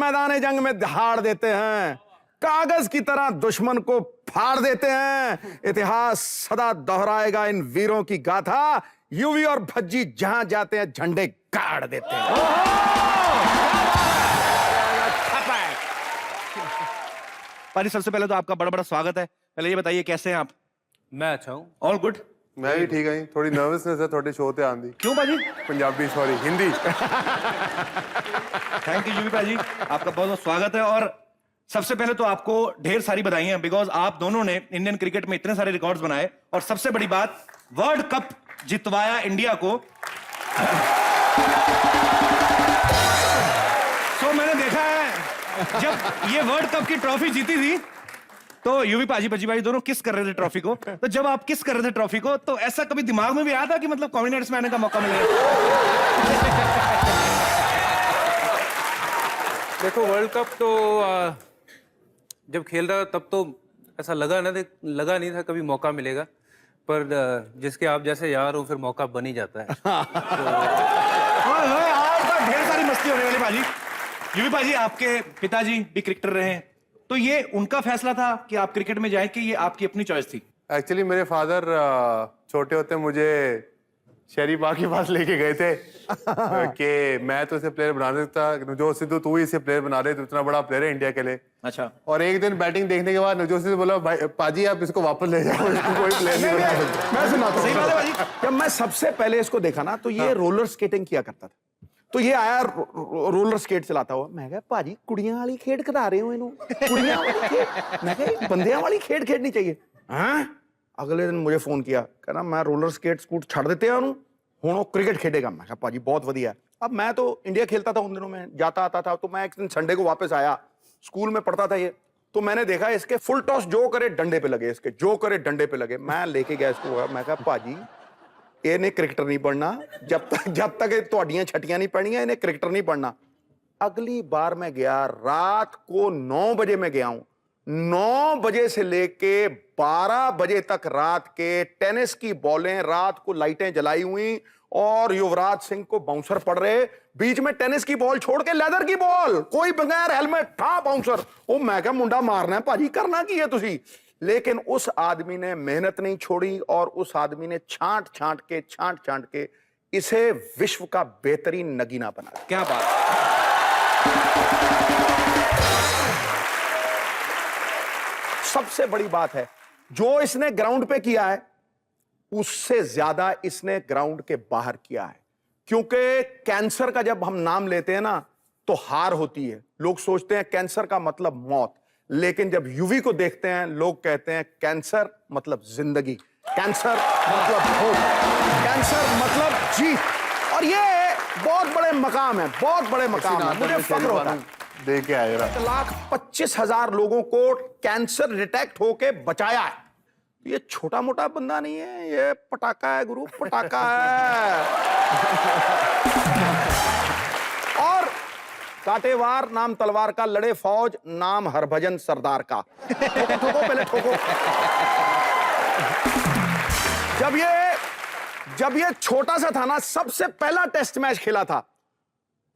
मैदान जंग में दहाड़ देते हैं, कागज की तरह दुश्मन को फाड़ देते हैं। इतिहास सदा दोहराएगा इन वीरों की गाथा। यूवी और भज्जी जहां जाते हैं झंडे गाड़ देते हैं। पाजी, सबसे पहले तो आपका बड़ा बड़ा स्वागत है। पहले ये बताइए कैसे हैं आप? मैं अच्छा हूँ। All good? मैं भी ठीक है। थोड़ी नर्वसनेस है थोड़े शो ते आंदी। क्यों पाजी? Punjabi sorry Hindi. Thank you UV पाजी, आपका बहुत बहुत स्वागत है। और सबसे पहले तो आपको ढेर सारी बधाइयां, बिकॉज आप दोनों ने इंडियन क्रिकेट में इतने सारे रिकॉर्ड्स बनाए और सबसे बड़ी बात वर्ल्ड कप जितवाया इंडिया को। सो मैंने देखा है जब ये वर्ल्ड कप की ट्रॉफी जीती थी तो यूवी पाजी भज्जी भाई दोनों किस कर रहे थे ट्रॉफी को। तो जब आप किस कर रहे थे ट्रॉफी को तो ऐसा कभी दिमाग में भी आया था कि मतलब कॉम्बिनेट्स में आने का मौका मिलेगा? देखो वर्ल्ड कप तो जब खेल रहा तब तो ऐसा लगा नहीं था कभी मौका मिलेगा, पर जिसके आप जैसे यार हो फिर मौका बन ही जाता है। आज तो ढेर सारी मस्ती होने वाली पाजी। यूवी पाजी, आपके पिताजी भी क्रिकेटर रहे हैं, तो ये उनका फैसला था कि आप क्रिकेट में जाए कि ये आपकी अपनी चॉइस थी? एक्चुअली मेरे फादर छोटे होते मुझे शेरी बाग के पास लेके गए थे कि मैं तो इसे प्लेयर बना सकता, जो सिद्धू तू ही इसे प्लेयर बना रहे, तो इतना बड़ा प्लेयर है इंडिया के लिए। अच्छा। और एक दिन बैटिंग देखने के बाद नवजोत सिद्धू बोला भाई पाजी आप इसको वापस ले जाओ, इसको कोई प्लेयर नहीं बना सकता। मैं सुनाता हूं। सही बात है भाजी। जब मैं सबसे पहले इसको देखा ना तो ये रोलर स्केटिंग किया करता था, तो ये आया रोलर स्केट चलाता हुआ। मैं कहा पाजी कुड़ियां वाली खेड खिला रहे हो इन्हों, कुड़ियां वाली खेड। मैं कहा बंदियां वाली खेड खेडनी चाहिए। हाँ, अगले दिन मुझे फोन किया, कहना मैं रोलर स्केट स्कूट छड़ देते हैं हुण वो क्रिकेट खेडेगा। मैं कहा पाजी बहुत वधिया। अब मैं तो इंडिया खेलता था उन दिनों में, जाता आता था। तो मैं एक दिन संडे को वापस आया, स्कूल में पढ़ता था ये, तो मैंने देखा इसके फुल टॉस जो करे डंडे पे लगे, इसके जो करे डंडे पे लगे। मैं लेके गया इसको, मैं कहा पाजी इन्हें क्रिकेटर नहीं पढ़ना, जब तक तुहाडियां छटियां नहीं पढ़नियां इन्हें क्रिकेटर नहीं पढ़ना। अगली बार मैं गया रात को 9 बजे मैं गया हूं, 9 बजे से लेके 12 बजे तक रात के टेनिस की बॉलें, रात को लाइटें जलाई हुई और युवराज सिंह को बाउंसर पड़ रहे, बीच में टेनिस की बॉल छोड़ के लेदर की बॉल, कोई बगैर हेलमेट था बाउंसर। ओ मैं क्या मुंडा मारना है पाजी, करना की है तुसी। लेकिन उस आदमी ने मेहनत नहीं छोड़ी और उस आदमी ने छांट छांट के इसे विश्व का बेहतरीन नगीना बना। क्या बात। सबसे बड़ी बात है जो इसने ग्राउंड पे किया है उससे ज्यादा इसने ग्राउंड के बाहर किया है। क्योंकि कैंसर का जब हम नाम लेते हैं ना तो हार होती है, लोग सोचते हैं कैंसर का मतलब मौत, लेकिन जब यूवी को देखते हैं लोग कहते हैं कैंसर मतलब जिंदगी, कैंसर मतलब होप, कैंसर मतलब जीत। और ये बहुत बड़े मकाम है, बहुत बड़े मकाम है, मुझे फख्र होता है। देख के आए 1,25,000 लोगों को कैंसर डिटेक्ट होके बचाया है। ये छोटा मोटा बंदा नहीं है, ये पटाखा है गुरु, पटाखा है। और कांटेवार नाम तलवार का, लड़े फौज नाम हरभजन सरदार का। ठोको ठोको पहले ठोको। जब ये छोटा सा था ना, सबसे पहला टेस्ट मैच खेला था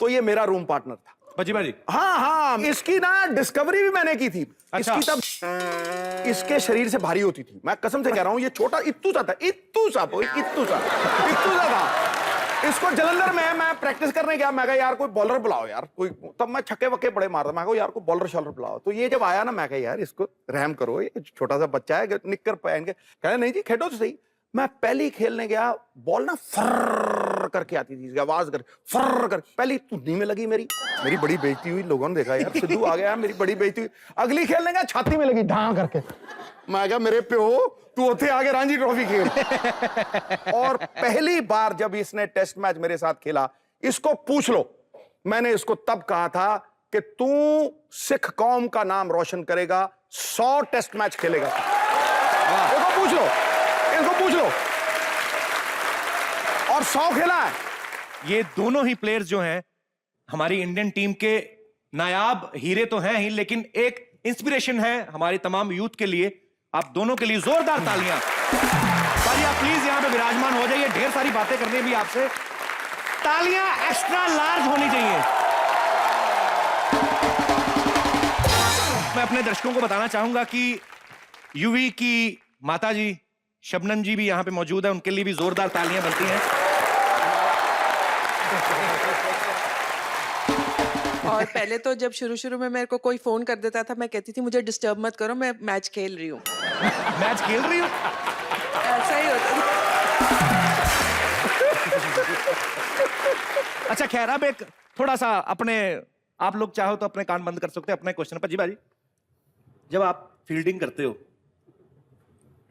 तो ये मेरा रूम पार्टनर था। भज्जी भाजी? हाँ, इसकी ना डिस्कवरी भी मैंने की थी। अच्छा। इसकी तब इसके शरीर से भारी होती थी, मैं कसम से कह रहा हूं। ये छोटा इत्तू सा था, इत्तू सा था। इसको जलंधर में मैं प्रैक्टिस करने गया, मैं कहा यार कोई बॉलर बुलाओ यार, कोई, तब मैं छक्के वक्के बड़े मारता, मैं कहा यार कोई बॉलर शॉलर बुलाओ। तो ये जब आया ना, मैं कहा यार इसको रहम करो, ये छोटा सा बच्चा है, निक्कर पहन के। कह नहीं जी खेलो तो सही। मैं पहली खेलने गया, बॉल ना फर्र करके आती थी, आवाज कर फर्र कर, पहली धुंधी में लगी, मेरी बड़ी बेइज्जती हुई। लोगों ने देखा यार सिद्धू आ गया, मेरी बड़ी बेइज्जती हुई। अगली खेलने गया, छाती में लगी ढां करके। मैं कहा मेरे प्यो तू उठे आगे रणजी ट्रॉफी खेल। और पहली बार जब इसने टेस्ट मैच मेरे साथ खेला, इसको पूछ लो, मैंने इसको तब कहा था कि तू सिख कौम का नाम रोशन करेगा, 100 टेस्ट मैच खेलेगा। इसको पूछ लो, और 100 खेला है। ये दोनों ही प्लेयर्स जो हैं हमारी इंडियन टीम के नायाब हीरे तो हैं ही, लेकिन एक इंस्पिरेशन है हमारी तमाम यूथ के लिए। आप दोनों के लिए जोरदार तालियां। पाजी आप प्लीज यहां पे विराजमान हो जाइए, ढेर सारी बातें करनी भी आपसे। तालियां एक्स्ट्रा लार्ज होनी चाहिए। अपने दर्शकों को बताना चाहूंगा कि युवी की माताजी शबनम जी भी यहाँ पे मौजूद है, उनके लिए भी जोरदार तालियां बनती हैं। और पहले तो जब शुरू में मेरे को कोई फोन कर देता था, मैं कहती थी मुझे डिस्टर्ब मत करो, मैं मैच खेल रही हूँ। मैच खेल रही हूँ? ऐसा ही होता था। अच्छा खैर, अब एक थोड़ा सा अपने, आप लोग चाहो तो अपने कान बंद कर सकते हैं अपने क्वेश्चन पर। जी बाजी, जब आप फील्डिंग करते हो,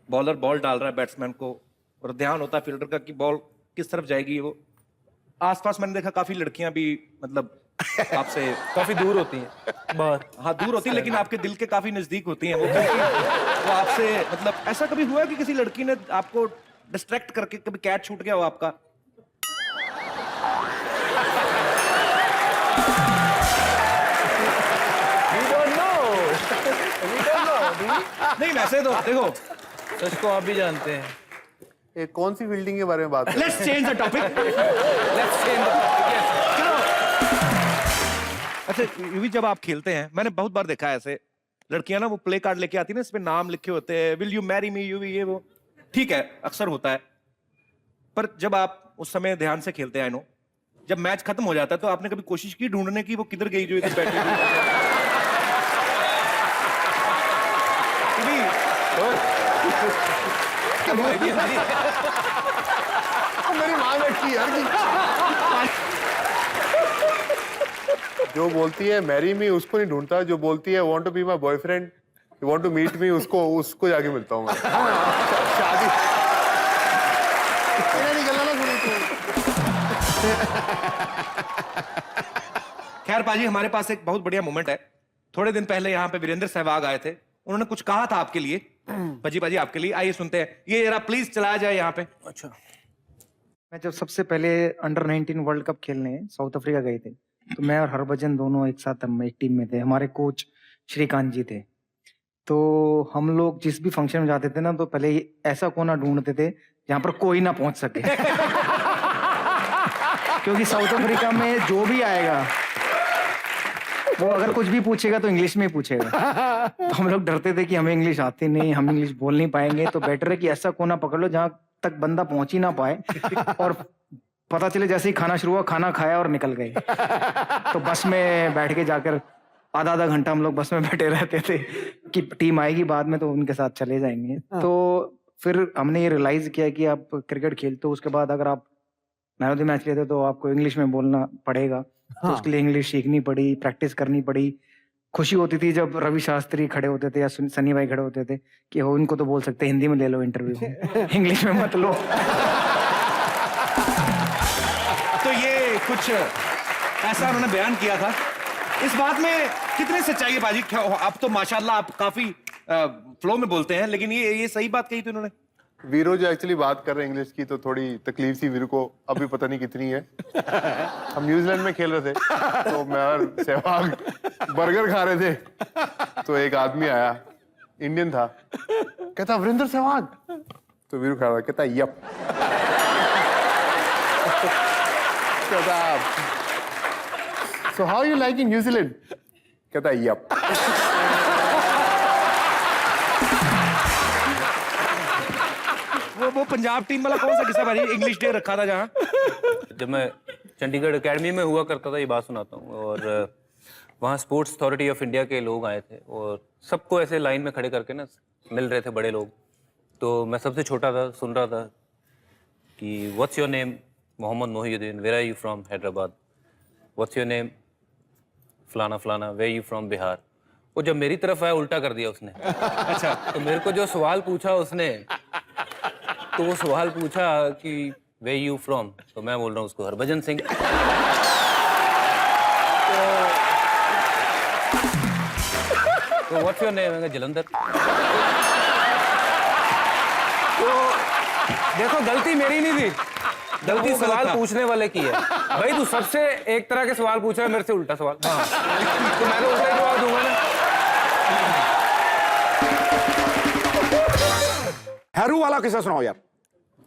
बॉलर बॉल डाल रहा है बैट्समैन को, और ध्यान होता है फील्डर का कि बॉल किस तरफ जाएगी, वो आसपास मैंने देखा काफी लड़कियां भी मतलब आपसे काफी दूर होती हैं बाहर। हाँ दूर होती है, लेकिन आपके दिल के काफी नजदीक होती हैं वो आपसे, मतलब ऐसा कभी हुआ कि किसी लड़की ने आपको डिस्ट्रैक्ट करके, कभी कैच छूट गया हो आपका? नहीं वैसे तो देखो, सच को आप भी जानते हैं। ये कौन सी फील्डिंग के बारे में बात कर रहे लेट्स चेंज द टॉपिक। अच्छा यूवी, जब आप खेलते हैं, मैंने बहुत बार देखा है ऐसे लड़कियां ना, वो प्ले कार्ड लेके आती है ना, इस पे नाम लिखे होते हैं, will you marry me UV, ये वो, ठीक है अक्सर होता है, पर जब आप उस समय ध्यान से खेलते हैं, आई नो, जब मैच खत्म हो जाता है तो आपने कभी कोशिश की ढूंढने की वो किधर गई जो इधर बैठी हुई? मेरी माँ बैठी यार जो बोलती है मैरी मी उसको नहीं ढूंढता, जो बोलती है want to be my boyfriend, you want to meet me, उसको जाके मिलता हूँ मैं। शादी निकलना ना सुनी तू। खैर पाजी, हमारे पास एक बहुत बढ़िया मोमेंट है। थोड़े दिन पहले यहाँ पे वीरेंद्र सहवाग आए थे, उन्होंने कुछ कहा था आपके लिए, भजी बाजी आपके लिए, आइए सुनते हैं। ये जरा प्लीज चलाया जाए यहाँ पे। अच्छा, मैं जब सबसे पहले अंडर 19 वर्ल्ड कप खेलने साउथ अफ्रीका गए थे, तो मैं और हरभजन दोनों एक साथ हम एक टीम में थे। हमारे कोच श्रीकांत जी थे। तो हम लोग जिस भी फंक्शन में जाते थे ना, तो पहले ऐसा कोना ढूंढते थे जहां पर कोई ना पहुंच सके। क्योंकि साउथ अफ्रीका में जो भी आएगा वो अगर कुछ भी पूछेगा तो इंग्लिश में ही पूछेगा। तो हम लोग डरते थे कि हमें इंग्लिश आती नहीं, हम इंग्लिश बोल नहीं पाएंगे, तो बेटर है कि ऐसा कोना पकड़ लो जहां तक बंदा पहुंच ही ना पाए, और पता चले जैसे ही खाना शुरू हुआ, खाना खाया और निकल गए। तो बस में बैठ के जाकर आधा घंटा हम लोग बस में बैठे रहते थे कि टीम आएगी बाद में तो उनके साथ चले जाएंगे। तो फिर हमने ये रियलाइज किया कि आप क्रिकेट खेलते हो, उसके बाद अगर आप मैन ऑफ द मैच लेते हो तो आपको इंग्लिश में बोलना पड़ेगा। तो उसके लिए इंग्लिश सीखनी पड़ी, प्रैक्टिस करनी पड़ी। खुशी होती थी जब रवि शास्त्री खड़े होते थे या सनी भाई खड़े होते थे कि हो इनको तो बोल सकते हिंदी में ले लो इंटरव्यू, इंग्लिश में मत लो। तो ये कुछ ऐसा उन्होंने बयान किया था। इस बात में कितनी सच्चाई है बाजी? आप तो माशाल्लाह आप काफी फ्लो में बोलते हैं, लेकिन ये सही बात कही थी उन्होंने। वीरो जो एक्चुअली बात कर रहे हैं इंग्लिश की, तो थोड़ी तकलीफ थी वीरो को, अभी पता नहीं कितनी है। हम न्यूजीलैंड में खेल रहे थे, तो मैं और सहवाग बर्गर खा रहे थे, तो एक आदमी आया, इंडियन था, कहता वीरेंद्र सहवाग, तो वीरू खा रहा, कहता यप। कहता so how you like in New Zealand, कहता यप। वो पंजाब टीम वाला कौन सा किस्सा भाई, इंग्लिश डे रखा था जहाँ? जब मैं चंडीगढ़ एकेडमी में हुआ करता था, ये बात सुनाता हूँ, और वहाँ स्पोर्ट्स अथॉरिटी ऑफ इंडिया के लोग आए थे और सबको ऐसे लाइन में खड़े करके ना मिल रहे थे बड़े लोग। तो मैं सबसे छोटा था, सुन रहा था कि what's your name, Mohammed Mohiuddin, where are you from, Hyderabad. What's your name, फलाना फलाना, वेयर यू फ्रॉम, बिहार। वो जब मेरी तरफ आया उल्टा कर दिया उसने। अच्छा, तो मेरे को जो सवाल पूछा उसने, तो वो सवाल पूछा कि वेयर यू फ्रॉम, तो मैं बोल रहा हूँ उसको हरभजन सिंह। तो व्हाट्स योर नेम, जलंधर। तो देखो गलती मेरी नहीं थी, गलती सवाल पूछने वाले की है। भाई तू सबसे एक तरह के सवाल पूछ रहा है, मेरे से उल्टा सवाल, तो मैं तो उल्टा ही जवाब दूंगा ना। हैरू वाला किस्सा सुनाओ यार,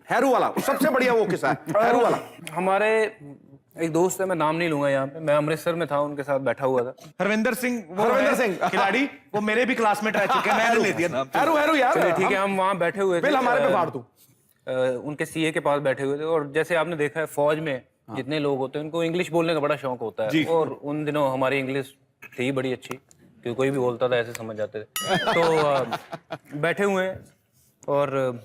हैरू वाला सबसे बढ़िया वो किस्सा है, हैरू वाला। हमारे एक दोस्त है, मैं नाम नहीं लूंगा यहाँ पे, मैं अमृतसर में था, उनके साथ बैठा हुआ था। हरविंदर सिंह, वो हरविंदर है सिंह। खिलाड़ी, वो मेरे भी क्लासमेट रह चुके हैं, मैंने ले दिया नाम। हैरू हैरू यार, चलिए ठीक है, हम वहाँ बैठे हुए थे। बिल हमारे पे फाड़ तू। उनके सीए के पास बैठे हुए थे, और जैसे आपने देखा है फौज में जितने लोग होते हैं उनको इंग्लिश बोलने का बड़ा शौक होता है, और उन दिनों हमारी इंग्लिश थी बड़ी अच्छी, क्योंकि कोई भी बोलता था ऐसे समझ जाते थे। तो बैठे हुए हैं, और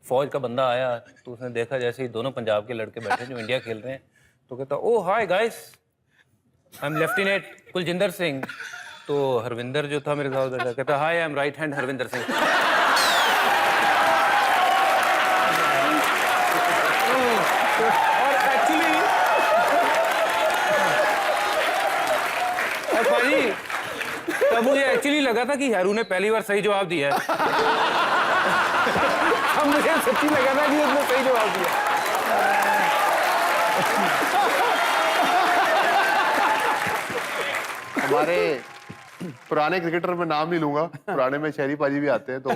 फौज का बंदा आया, तो उसने देखा जैसे ही दोनों पंजाब के लड़के बैठे जो इंडिया खेल रहे हैं, तो कहता oh hi guys, I am lieutenant Kuljinder Singh. तो हरविंदर जो था मेरे साथ बैठा, कहता hi I am right hand Harvinder Singh. और एक्चुअली और भाई तब मुझे एक्चुअली लगा था कि हैरू ने पहली बार सही जवाब दिया है। अब मुझे सच्ची लगा था कि उसने सही जवाब दिया। हमारे पुराने क्रिकेटर में नाम नहीं लूंगा, पुराने में शहरी पाजी भी आते हैं, तो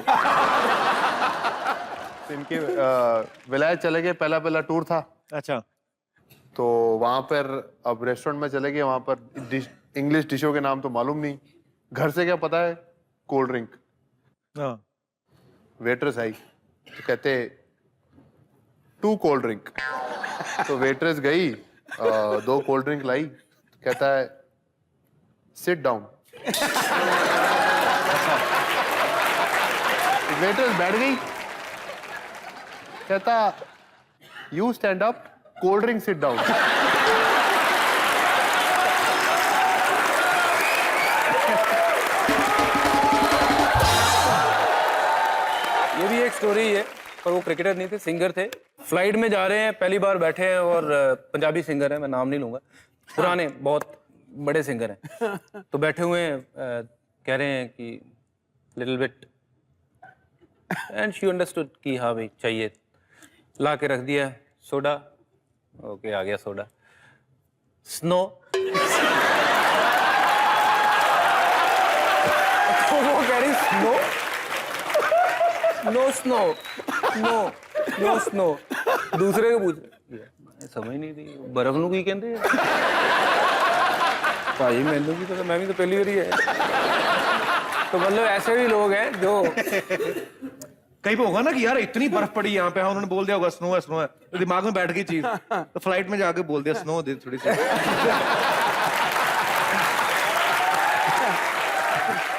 इनके विलायत चले गए, पहला टूर था, अच्छा, तो वहां पर अब रेस्टोरेंट में चले गए, वहां पर इंग्लिश डिशों के नाम तो मालूम नहीं, घर से क्या पता है, कोल्ड ड्रिंक। हाँ, वेट्रेस आई तो कहते 2 कोल्ड ड्रिंक, तो वेट्रेस गई 2 कोल्ड ड्रिंक लाई, तो कहता है सिट डाउन। वेट्रेस बैठ गई, कहता you stand up, cold drink sit down. ये भी एक स्टोरी है, पर वो क्रिकेटर नहीं थे, सिंगर थे। फ्लाइट में जा रहे हैं, पहली बार बैठे हैं, और पंजाबी सिंगर है, मैं नाम नहीं लूंगा, पुराने बहुत बड़े सिंगर हैं। तो बैठे हुए हैं, कह रहे हैं कि little bit, and she understood कि हाँ भाई चाहिए, ला के रख दिया सोडा। ओके, आ गया सोडा। स्नो। तो वो कह रही snow, no snow, no no snow. दूसरे को पूछ, समझ नहीं थी बर्फ नू की कहते भाई, मैनू की पता, मैं भी तो पहली बार ही है। तो मतलब ऐसे भी लोग हैं जो कहीं पे होगा ना कि यार इतनी बर्फ पड़ी यहाँ पे, हाँ उन्होंने बोल दिया होगा स्नो है, स्नो है, तो दिमाग में बैठ गई चीज, तो फ्लाइट में जाके बोल दिया स्नो दे थोड़ी सी।